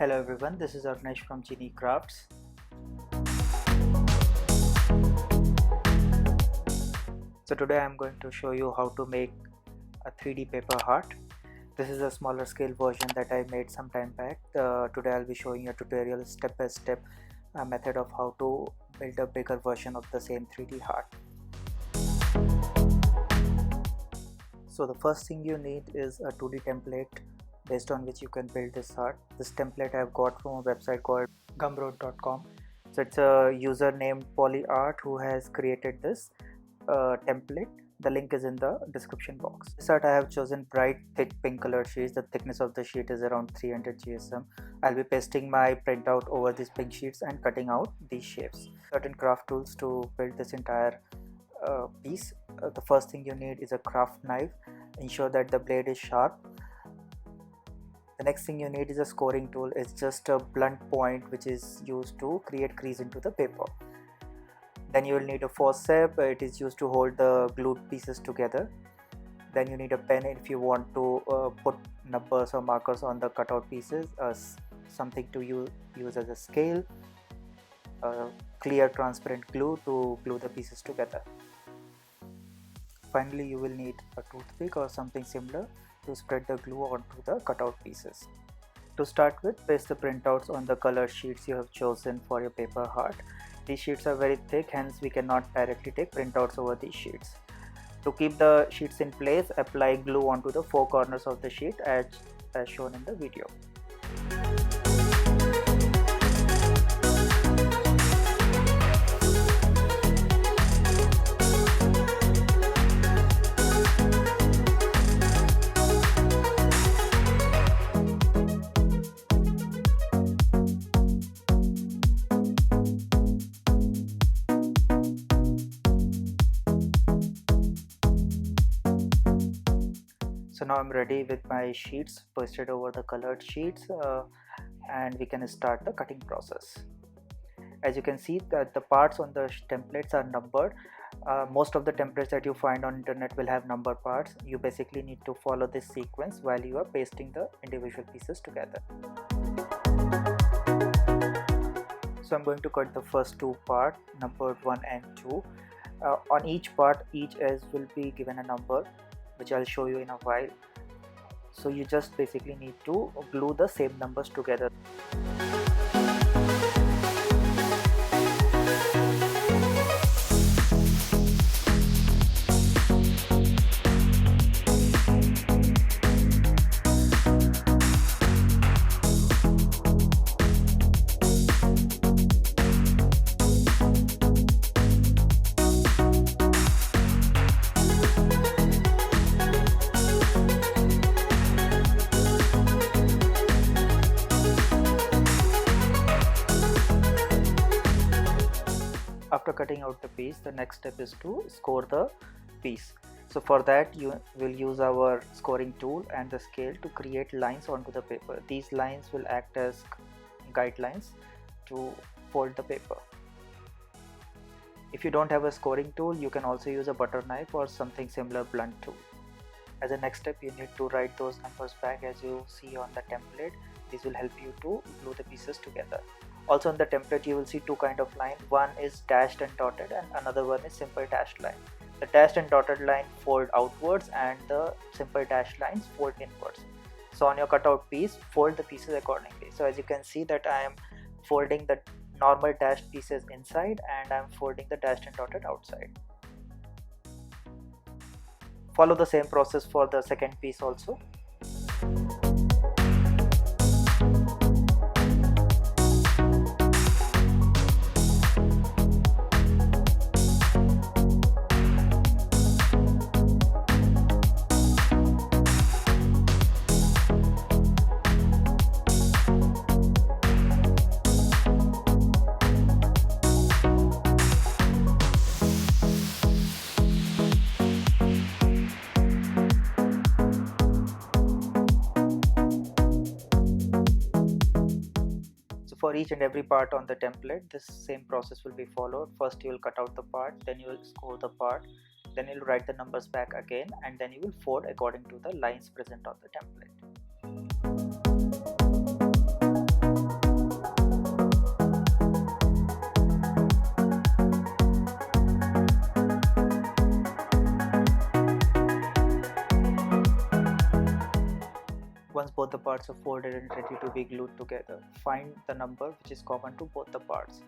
Hello everyone, this is Arunesh from Geniecrafts. So today I am going to show you how to make a 3D paper heart. This is a smaller scale version that I made some time back. Today I'll be showing you a tutorial step by step method of how to build a bigger version of the same 3D heart. So the first thing you need is a 2D template based on which you can build this heart. This template I've got from a website called gumroad.com. So it's a user named polyart who has created this template. The link is in the description box. This art I have chosen bright thick pink colored sheets. The thickness of the sheet is around 300 GSM. I'll be pasting my printout over these pink sheets and cutting out these shapes. Certain craft tools to build this entire piece. The first thing you need is a craft knife. Ensure that the blade is sharp. The next thing you need is a scoring tool. It's just a blunt point which is used to create crease into the paper. Then you will need a forceps. It is used to hold the glued pieces together. Then you need a pen if you want to put numbers or markers on the cutout pieces. Something to use as a scale. Clear transparent glue to glue the pieces together. Finally, you will need a toothpick or something similar to spread the glue onto the cutout pieces. To start with, paste the printouts on the colored sheets you have chosen for your paper heart. These sheets are very thick, hence we cannot directly take printouts over these sheets. To keep the sheets in place, apply glue onto the four corners of the sheet as shown in the video. So now I'm ready with my sheets pasted over the colored sheets and we can start the cutting process. As you can see that the parts on the templates are numbered. Most of the templates that you find on internet will have number parts. You basically need to follow this sequence while you are pasting the individual pieces together. So I'm going to cut the first two parts, numbered 1 and 2. On each part, each edge will be given a number, which I'll show you in a while. So you just basically need to glue the same numbers together. After cutting out the piece, the next step is to score the piece. So for that you will use our scoring tool and the scale to create lines onto the paper. These lines will act as guidelines to fold the paper. If you don't have a scoring tool, you can also use a butter knife or something similar blunt tool. As a next step, you need to write those numbers back as you see on the template. This will help you to glue the pieces together. Also on the template you will see two kind of line. One is dashed and dotted and another one is simple dashed line. The dashed and dotted line fold outwards and the simple dashed lines fold inwards. So on your cutout piece, fold the pieces accordingly. So as you can see that I am folding the normal dashed pieces inside and I am folding the dashed and dotted outside. Follow the same process for the second piece also. For each and every part on the template, this same process will be followed. First you will cut out the part, then you will score the part, then you will write the numbers back again, and then you will fold according to the lines present on the template. Once both the parts are folded and ready to be glued together, find the number which is common to both the parts.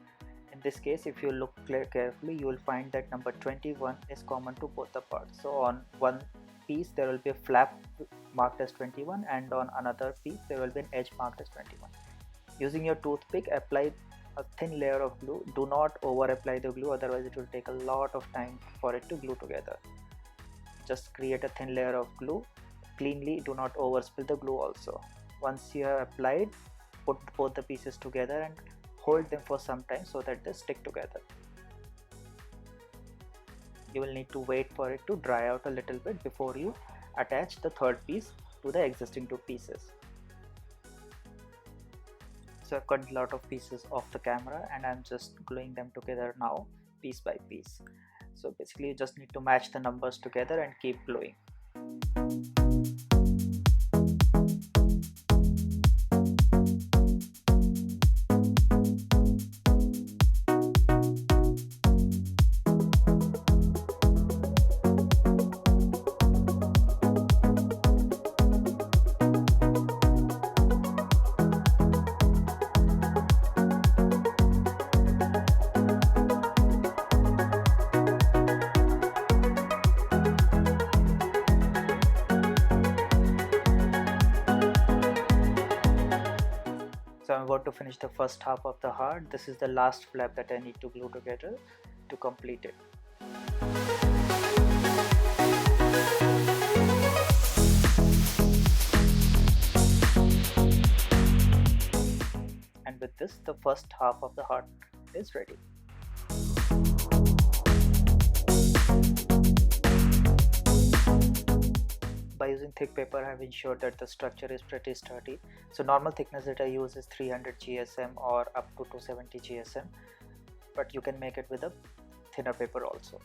In this case, if you look carefully, you will find that number 21 is common to both the parts. So on one piece there will be a flap marked as 21, and on another piece there will be an edge marked as 21. Using your toothpick, apply a thin layer of glue. Do not over apply the glue, otherwise it will take a lot of time for it to glue together. Just create a thin layer of glue cleanly. Do not overspill the glue also. Once you have applied, put both the pieces together and hold them for some time so that they stick together. You will need to wait for it to dry out a little bit before you attach the third piece to the existing two pieces. So I've cut a lot of pieces off the camera and I'm just gluing them together now, piece by piece. So basically you just need to match the numbers together and keep gluing. So I'm about to finish the first half of the heart. This is the last flap that I need to glue together to complete it. And with this, the first half of the heart is ready. By using thick paper, I have ensured that the structure is pretty sturdy. So normal thickness that I use is 300 GSM or up to 270 GSM, but you can make it with a thinner paper also.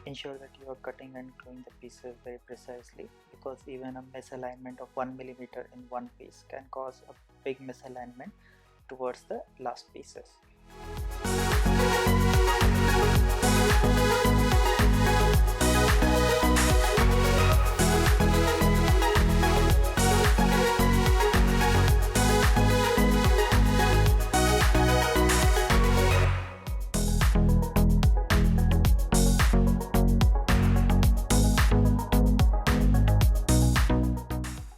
Ensure that you are cutting and gluing the pieces very precisely, because even a misalignment of 1 millimeter in one piece can cause a big misalignment towards the last pieces.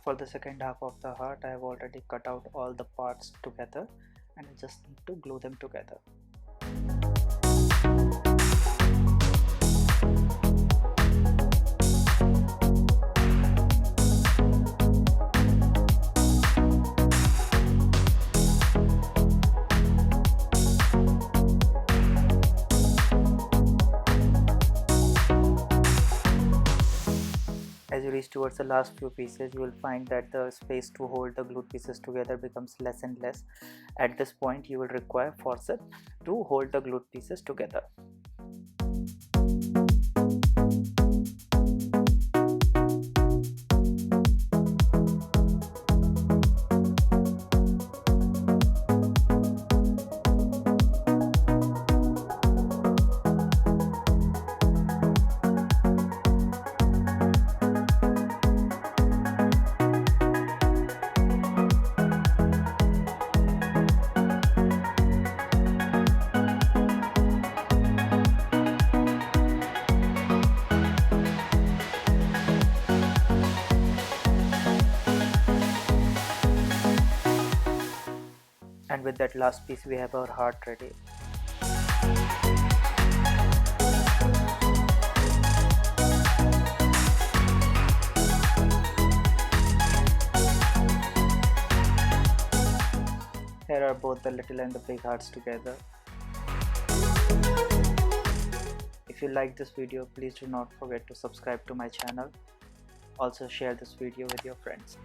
For the second half of the heart, I have already cut out all the parts together and I just need to glue them together. As you reach towards the last few pieces, you will find that the space to hold the glued pieces together becomes less and less. At this point, you will require forceps to hold the glued pieces together. And with that last piece, we have our heart ready. Here are both the little and the big hearts together. If you like this video, please do not forget to subscribe to my channel. Also share this video with your friends.